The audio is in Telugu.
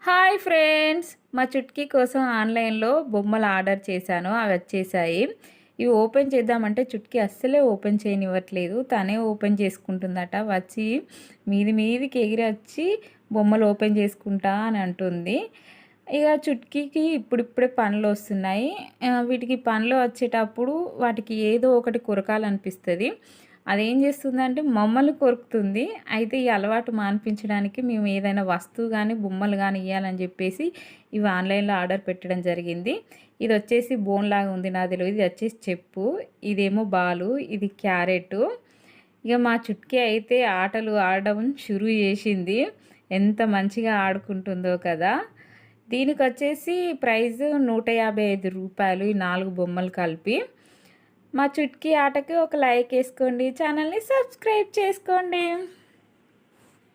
Hi friends! మా చుట్కీ కోసం ఆన్‌లైన్‌లో బొమ్మలు ఆర్డర్ చేశాను. అవి వచ్చేసాయి. ఇవి ఓపెన్ చేద్దామంటే చుట్కీ అస్సలే ఓపెన్ చేయనివ్వట్లేదు. తనే ఓపెన్ చేసుకుంటుందట. వచ్చి మీదికి ఎగిరి వచ్చి బొమ్మలు ఓపెన్ చేసుకుంటా అని అంటుంది. ఇక చుట్కీకి ఇప్పుడిప్పుడే పనులొస్తున్నాయి. వీటికి పనులు వచ్చేటప్పుడు వాటికి ఏదో ఒకటి కొరకాలనిపిస్తది. అదేం చేస్తుందంటే మమ్మల్ని కొరుకుతుంది. అయితే ఈ అలవాటు మాన్పించడానికి మేము ఏదైనా వస్తువు గానీ, బొమ్మలు గానీ ఇయ్యాలని జెప్పేసి ఇవి ఆన్‌లైన్‌లో ఆర్డర్ పెట్టడం జరిగింది. ఇదొచ్చేసి బోన్‌లాగా ఉంది నాకు తెలవదు. ఇది వచ్చేసి చెప్పు, ఇదేమో బాలు, ఇది క్యారెటు. ఇక మా చుట్కీ అయితే ఆటలు ఆడడం షురూ చేసింది. ఎంత మంచిగా ఆడుకుంటుందో కదా! దీనికొచ్చేసి ప్రైస్ రూ. 155 ఈ 4 బొమ్మలు కలిపి. మా చుట్కీ ఆటకి ఒక లైక్ ఏసుకోండి. ఛానల్‌ని సబ్స్క్రైబ్ చేసుకోండి.